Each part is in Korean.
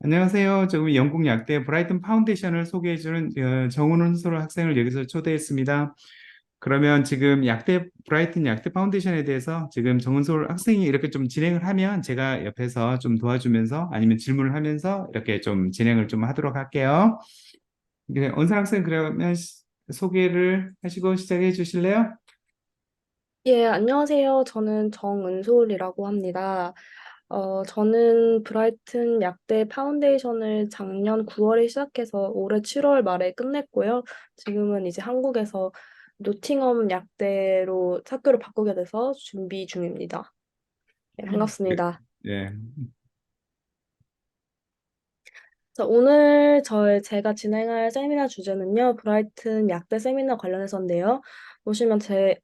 안녕하세요. 지금 영국 약대 브라이튼 파운데이션을 소개해주는 정은훈 소로 학생을 여기서 초대했습니다. 그러면 지금 약대 브라이튼 약대 파운데이션에 대해서 지금 정은솔 학생이 이렇게 좀 진행을 하면 제가 옆에서 좀 도와주면서 아니면 질문을 하면서 이렇게 좀 진행을 좀 하도록 할게요. 은솔 학생 그러면 소개를 하시고 시작해 주실래요? 예, 안녕하세요. 저는 정은솔이라고 합니다. 저는 브라이튼 약대 파운데이션을 작년 9월에 시작해서 올해 7월 말에 끝냈고요. 지금은 이제 한국에서 노팅엄 약대로 학교를 바꾸게 돼서 준비 중입니다. 네, 네. 반갑습니다. 네. 오늘 제가 진행할 세미나 주제는요, 브라이튼 약대 세미나 관련해서인데요. 보시면 제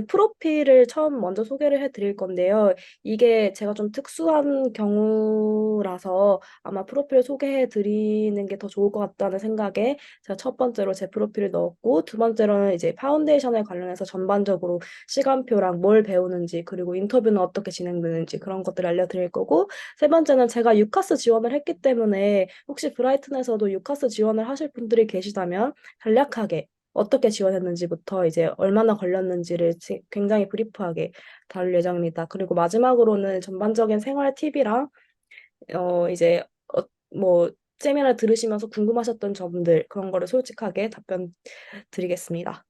프로필을 처음 먼저 소개를 해드릴 건데요. 이게 제가 좀 특수한 경우라서 아마 프로필 소개해 드리는 게 더 좋을 것 같다는 생각에 제가 첫 번째로 제 프로필을 넣었고, 두 번째로는 이제 파운데이션에 관련해서 전반적으로 시간표랑 뭘 배우는지, 그리고 인터뷰는 어떻게 진행되는지 그런 것들을 알려드릴 거고, 세 번째는 제가 유카스 지원을 했기 때문에 혹시 브라이튼에서도 유카스 지원을 하실 분들이 계시다면 간략하게 어떻게 지원했는지부터 이제 얼마나 걸렸는지를 굉장히 브리프하게 다룰 예정입니다. 그리고 마지막으로는 전반적인 생활 팁이랑 이제 뭐 세미나 들으시면서 궁금하셨던 점들 그런 거를 솔직하게 답변 드리겠습니다.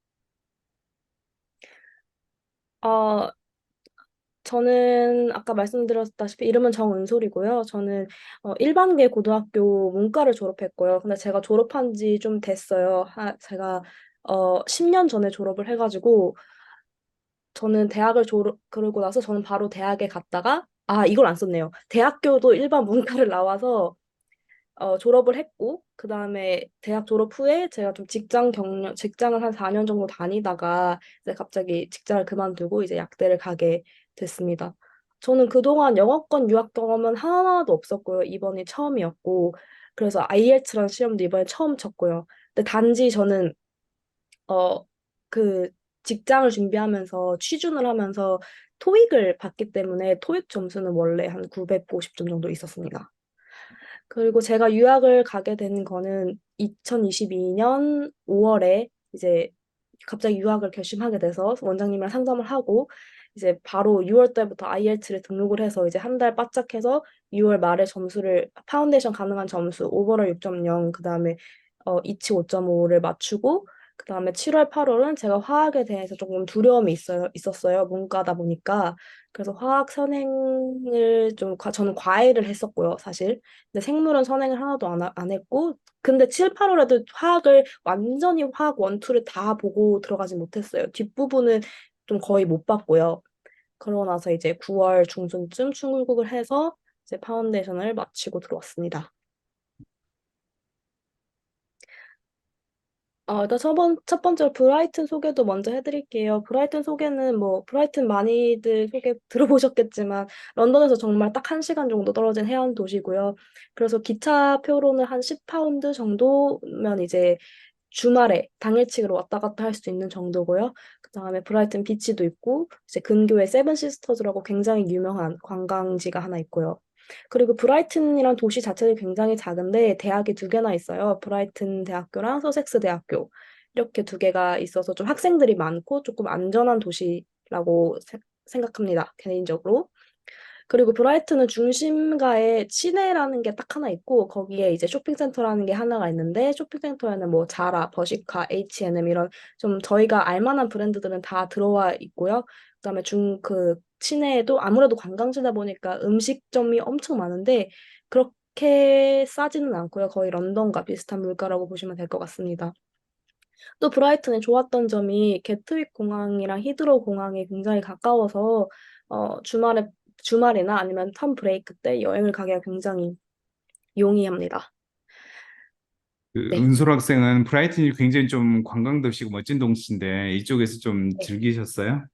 어, 저는 아까 말씀드렸다시피 이름은 정은솔이고요. 저는 일반계 고등학교 문과를 졸업했고요. 근데 제가 졸업한 지 좀 됐어요. 제가 10년 전에 졸업을 해가지고 저는 대학을 그러고 나서 저는 바로 대학에 갔다가 이걸 안 썼네요. 대학교도 일반 문과를 나와서 졸업을 했고, 그 다음에 대학 졸업 후에 제가 좀 직장을 한 4년 정도 다니다가 이제 갑자기 직장을 그만두고 이제 약대를 가게 됐습니다. 저는 그동안 영어권 유학 경험은 하나도 없었고요. 이번이 처음이었고, 그래서 IELTS라는 시험도 이번에 처음 쳤고요. 근데 단지 저는, 어, 그 직장을 준비하면서 취준을 하면서 토익을 봤기 때문에 토익 점수는 원래 한 950점 정도 있었습니다. 그리고 제가 유학을 가게 된 거는 2022년 5월에 이제 갑자기 유학을 결심하게 돼서 원장님이랑 상담을 하고 이제 바로 6월 달부터 IELTS를 등록을 해서 이제 한 달 바짝해서 6월 말에 점수를 파운데이션 가능한 점수 오버럴 6.0 그다음에 이치 5.5를 맞추고 그다음에 7월 8월은 제가 화학에 대해서 조금 두려움이 있었어요. 문과다 보니까. 그래서 화학 선행을 저는 과외를 했었고요, 사실. 근데 생물은 선행을 하나도 안 했고, 근데 7, 8월에도 완전히 화학 원투를 다 보고 들어가지 못했어요. 뒷부분은 좀 거의 못 봤고요. 그러고 나서 이제 9월 중순쯤 출국을 해서 이제 파운데이션을 마치고 들어왔습니다. 일단 첫 번째로 브라이튼 소개도 먼저 해드릴게요. 브라이튼 소개는 브라이튼 많이들 소개 들어보셨겠지만, 런던에서 정말 딱 1시간 정도 떨어진 해안 도시고요. 그래서 기차표로는 한 10파운드 정도면 이제 주말에 당일치기로 왔다 갔다 할 수 있는 정도고요. 그다음에 브라이튼 비치도 있고, 이제 근교에 세븐 시스터즈라고 굉장히 유명한 관광지가 하나 있고요. 그리고 브라이튼이란 도시 자체는 굉장히 작은데 대학이 두 개나 있어요. 브라이튼 대학교랑 서섹스 대학교. 이렇게 두 개가 있어서 좀 학생들이 많고 조금 안전한 도시라고 생각합니다. 개인적으로. 그리고 브라이튼은 중심가에 시내라는 게 딱 하나 있고 거기에 이제 쇼핑센터라는 게 하나가 있는데 쇼핑센터에는 뭐 자라, 버시카, H&M 이런 좀 저희가 알만한 브랜드들은 다 들어와 있고요. 그다음에 시내에도 아무래도 관광지다 보니까 음식점이 엄청 많은데 그렇게 싸지는 않고요. 거의 런던과 비슷한 물가라고 보시면 될 것 같습니다. 또 브라이튼에 좋았던 점이 겟트윅 공항이랑 히드로우 공항이 굉장히 가까워서 주말이나 아니면 텀 브레이크 때 여행을 가기가 굉장히 용이합니다. 네. 은솔 학생은 브라이튼이 굉장히 좀 관광도시고 멋진 도시인데 이쪽에서 좀 네. 즐기셨어요?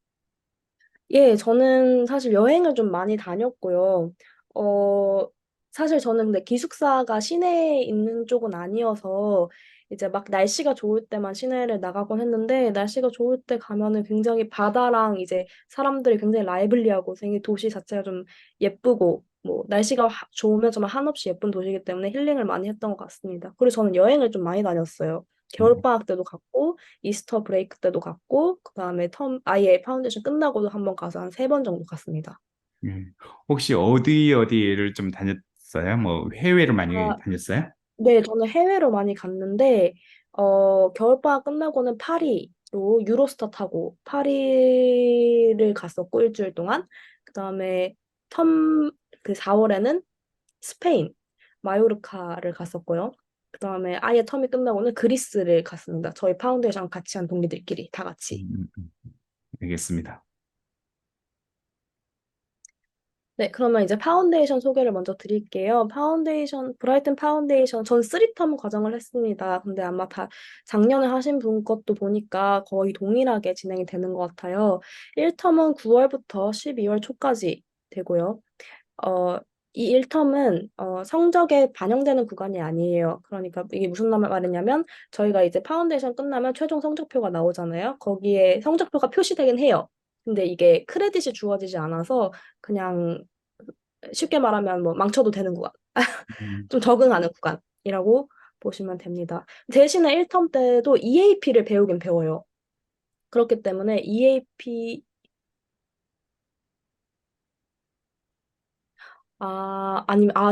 예, 저는 사실 여행을 좀 많이 다녔고요. 어, 사실 저는 근데 기숙사가 시내에 있는 쪽은 아니어서 이제 막 날씨가 좋을 때만 시내를 나가곤 했는데 날씨가 좋을 때 가면은 굉장히 바다랑 이제 사람들이 굉장히 라이블리하고 되게 도시 자체가 좀 예쁘고 뭐 날씨가 좋으면 정말 한없이 예쁜 도시이기 때문에 힐링을 많이 했던 것 같습니다. 그리고 저는 여행을 좀 많이 다녔어요. 겨울방학 때도 갔고, 이스터 브레이크 때도 갔고, 그다음에 아예 파운데이션 끝나고도 한 번 가서 한 3번 정도 갔습니다. 예. 혹시 어디를 좀 다녔어요? 뭐 해외를 많이 아, 다녔어요? 네, 저는 해외로 많이 갔는데, 겨울방학 끝나고는 파리로 유로스타 타고 파리를 갔었고, 일주일 동안. 그다음에 그 4월에는 스페인, 마요르카를 갔었고요. 그다음에 아예 텀이 끝나고는 그리스를 갔습니다. 저희 파운데이션 같이 한 동기들끼리 다 같이. 알겠습니다. 네, 그러면 이제 파운데이션 소개를 먼저 드릴게요. 브라이튼 파운데이션, 전 3텀 과정을 했습니다. 근데 아마 다 작년에 하신 분 것도 보니까 거의 동일하게 진행이 되는 것 같아요. 1텀은 9월부터 12월 초까지 되고요. 어, 이 1텀은 성적에 반영되는 구간이 아니에요. 그러니까 이게 무슨 말이냐면 저희가 이제 파운데이션 끝나면 최종 성적표가 나오잖아요. 거기에 성적표가 표시되긴 해요. 근데 이게 크레딧이 주어지지 않아서 그냥 쉽게 말하면 뭐 망쳐도 되는 구간, 음, 좀 적응하는 구간이라고 보시면 됩니다. 대신에 1텀 때도 EAP를 배우긴 배워요. 그렇기 때문에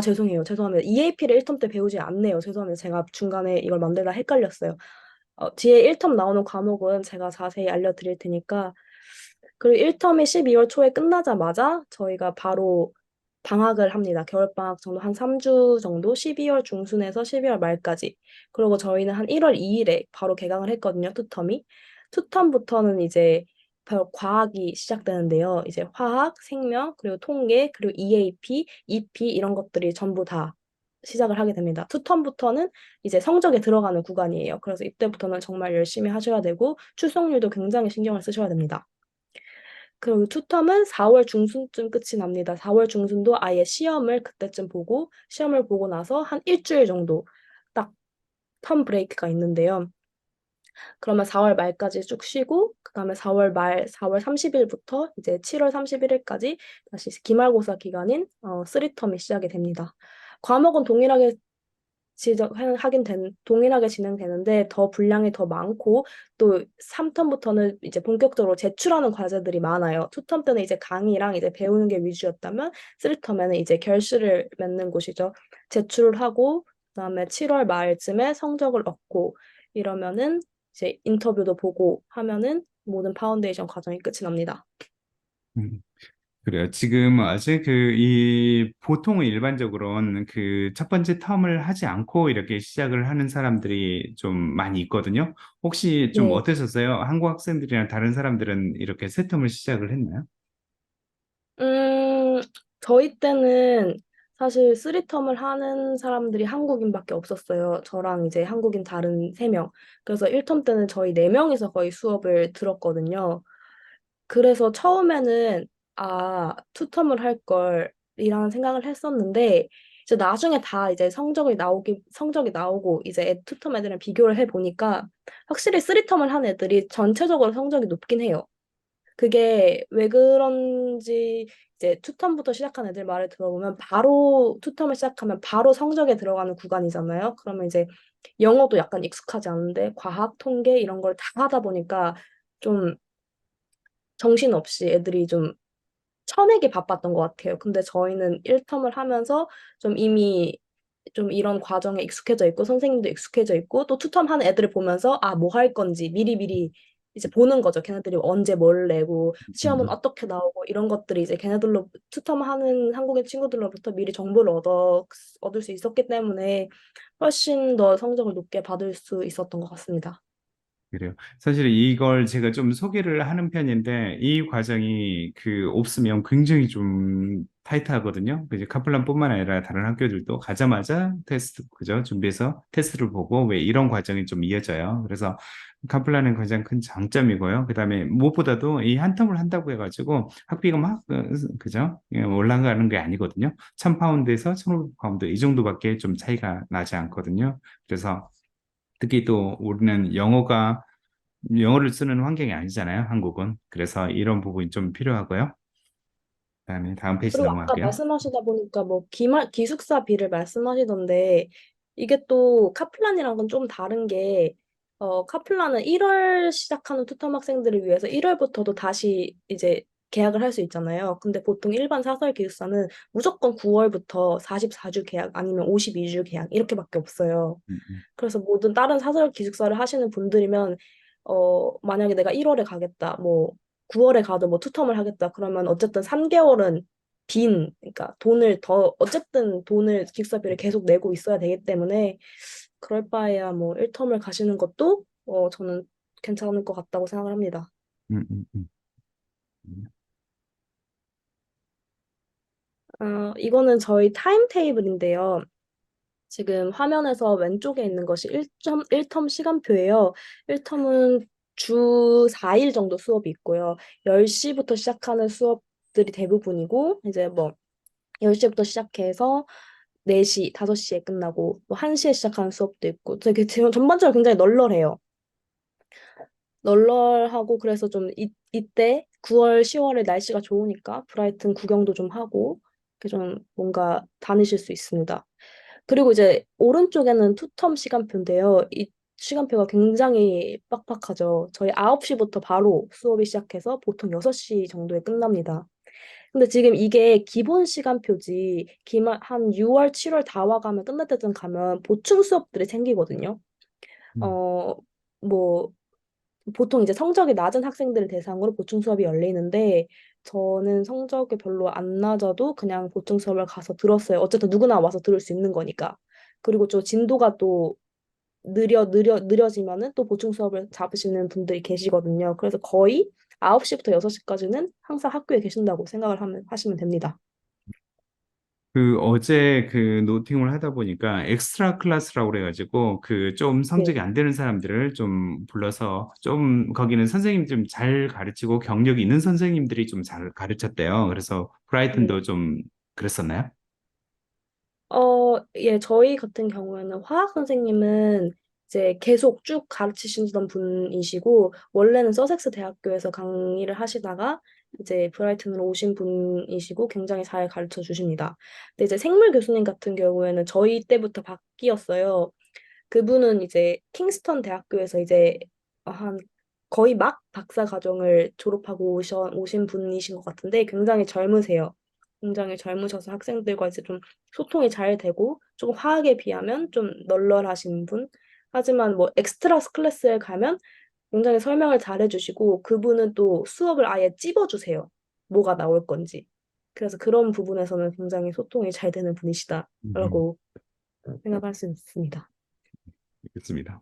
죄송해요. 죄송합니다. EAP를 1텀 때 배우지 않네요. 죄송합니다. 제가 중간에 이걸 만들다 헷갈렸어요. 뒤에 1텀 나오는 과목은 제가 자세히 알려드릴 테니까. 그리고 1텀이 12월 초에 끝나자마자 저희가 바로 방학을 합니다. 겨울방학 정도 한 3주 정도, 12월 중순에서 12월 말까지. 그리고 저희는 한 1월 2일에 바로 개강을 했거든요, 투텀이. 투텀부터는 이제 바로 과학이 시작되는데요. 이제 화학, 생명, 그리고 통계, 그리고 EAP, EP 이런 것들이 전부 다 시작을 하게 됩니다. 투텀부터는 이제 성적에 들어가는 구간이에요. 그래서 이때부터는 정말 열심히 하셔야 되고 출석률도 굉장히 신경을 쓰셔야 됩니다. 그리고 투텀은 4월 중순쯤 끝이 납니다. 4월 중순도 아예 시험을 그때쯤 보고 시험을 보고 나서 한 일주일 정도 딱 텀 브레이크가 있는데요. 그러면 4월 말까지 쭉 쉬고 그다음에 4월 30일부터 이제 7월 31일까지 다시 기말고사 기간인 3텀이 시작이 됩니다. 과목은 동일하게 진행되는데 더 분량이 더 많고 또 3텀부터는 이제 본격적으로 제출하는 과제들이 많아요. 2텀 때는 이제 강의랑 이제 배우는 게 위주였다면 3텀에는 이제 결실을 맺는 곳이죠. 제출을 하고 그다음에 7월 말쯤에 성적을 얻고 이러면은 이제 인터뷰도 보고 하면은 모든 파운데이션 과정이 끝이 납니다. 음. 그래요. 지금 아직 보통은 일반적으로는 그 첫 번째 텀을 하지 않고 이렇게 시작을 하는 사람들이 좀 많이 있거든요. 혹시 좀 네. 어떠셨어요? 한국 학생들이랑 다른 사람들은 이렇게 새 텀을 시작을 했나요? 음, 저희 때는 사실 3텀을 하는 사람들이 한국인밖에 없었어요. 저랑 이제 한국인 다른 3명. 그래서 1텀 때는 저희 4명이서 거의 수업을 들었거든요. 그래서 처음에는 2텀을 할 걸이라는 생각을 했었는데 이제 나중에 다 이제 성적이 나오고 이제 2텀 애들이랑 비교를 해 보니까 확실히 3텀을 한 애들이 전체적으로 성적이 높긴 해요. 그게 왜 그런지 이제 투텀부터 시작한 애들 말을 들어보면 바로 투텀을 시작하면 바로 성적에 들어가는 구간이잖아요. 그러면 이제 영어도 약간 익숙하지 않은데 과학, 통계 이런 걸 다 하다 보니까 좀 정신없이 애들이 좀 쳐내기 바빴던 것 같아요. 근데 저희는 1텀을 하면서 좀 이미 좀 이런 과정에 익숙해져 있고 선생님도 익숙해져 있고 또 투텀 하는 애들을 보면서 뭐 할 건지 미리미리 이제 보는 거죠. 걔네들이 언제 뭘 내고 시험은 음. 어떻게 나오고 이런 것들이 이제 걔네들로 투텀 하는 한국인 친구들로부터 미리 정보를 얻을 수 있었기 때문에 훨씬 더 성적을 높게 받을 수 있었던 것 같습니다. 그래요. 사실 이걸 제가 좀 소개를 하는 편인데 이 과정이 없으면 굉장히 좀 타이트하거든요. 이제 카플란뿐만 아니라 다른 학교들도 가자마자 테스트 그죠? 준비해서 테스트를 보고 왜 이런 과정이 좀 이어져요. 그래서 카플란은 가장 큰 장점이고요. 그다음에 무엇보다도 이 한 텀을 한다고 해가지고 학비가 막 그죠? 예, 올라가는 게 아니거든요. 1,000파운드에서 1,500파운드 이 정도밖에 좀 차이가 나지 않거든요. 그래서 특히 또 우리는 영어를 쓰는 환경이 아니잖아요, 한국은. 그래서 이런 부분이 좀 필요하고요. 그다음에 다음 페이지 그리고 아까 넘어갈게요. 말씀하시다 보니까 뭐 기숙사비를 말씀하시던데 이게 또 카플란이랑은 좀 다른 게 카플란은 1월 시작하는 투텀 학생들을 위해서 1월부터도 다시 이제 계약을 할 수 있잖아요. 근데 보통 일반 사설 기숙사는 무조건 9월부터 44주 계약 아니면 52주 계약 이렇게밖에 없어요. 음, 음, 그래서 모든 다른 사설 기숙사를 하시는 분들이면 만약에 내가 1월에 가겠다, 뭐 9월에 가도 뭐 투텀을 하겠다, 그러면 어쨌든 3개월은 그러니까 어쨌든 돈을 기숙사비를 계속 내고 있어야 되기 때문에 그럴 바에야 뭐 1텀을 가시는 것도 저는 괜찮을 것 같다고 생각을 합니다. 음, 음, 음, 음. 이거는 저희 타임 테이블인데요. 지금 화면에서 왼쪽에 있는 것이 1텀 시간표예요. 1텀은 주 4일 정도 수업이 있고요. 10시부터 시작하는 수업들이 대부분이고, 이제 뭐 10시부터 시작해서 4시, 5시에 끝나고, 뭐 1시에 시작하는 수업도 있고, 되게 전반적으로 굉장히 널널해요. 널널하고, 그래서 좀 이때 9월, 10월에 날씨가 좋으니까 브라이튼 구경도 좀 하고, 이렇게 좀 뭔가 다니실 수 있습니다. 그리고 이제 오른쪽에는 투텀 시간표인데요. 이 시간표가 굉장히 빡빡하죠. 저희 9시부터 바로 수업이 시작해서 보통 6시 정도에 끝납니다. 근데 지금 이게 기본 시간표지, 한 6월, 7월 다 와가면 끝날 때쯤 가면 보충 수업들이 생기거든요. 음. 어, 뭐, 보통 이제 성적이 낮은 학생들을 대상으로 보충 수업이 열리는데, 저는 성적이 별로 안 낮아도 그냥 보충 수업을 가서 들었어요. 어쨌든 누구나 와서 들을 수 있는 거니까. 그리고 좀 진도가 또 느려지면은 또 보충 수업을 잡으시는 분들이 계시거든요. 그래서 거의 9시부터 6시까지는 항상 학교에 계신다고 하시면 됩니다. 그 어제 그 노팅을 하다 보니까 엑스트라 클래스라고 그래가지고 그 좀 성적이 네. 안 되는 사람들을 좀 불러서 좀 거기는 선생님 좀 잘 가르치고 경력이 있는 선생님들이 좀 잘 가르쳤대요. 그래서 네. 브라이튼도 좀 그랬었나요? 예, 저희 같은 경우에는 화학 선생님은 이제 계속 쭉 가르치시던 분이시고, 원래는 서섹스 대학교에서 강의를 하시다가 이제 브라이튼으로 오신 분이시고, 굉장히 잘 가르쳐 주십니다. 근데 이제 생물 교수님 같은 경우에는 저희 때부터 바뀌었어요. 그분은 이제 킹스턴 대학교에서 이제 한 거의 막 박사 과정을 졸업하고 오신 분이신 것 같은데 굉장히 젊으세요. 굉장히 젊으셔서 학생들과 이제 좀 소통이 잘 되고 조금 화학에 비하면 좀 널널하신 분. 하지만 뭐 엑스트라 클래스에 가면 굉장히 설명을 잘 해주시고 그분은 또 수업을 아예 찝어주세요. 뭐가 나올 건지. 그래서 그런 부분에서는 굉장히 소통이 잘 되는 음, 분이시다라고 생각할 수 있습니다. 알겠습니다.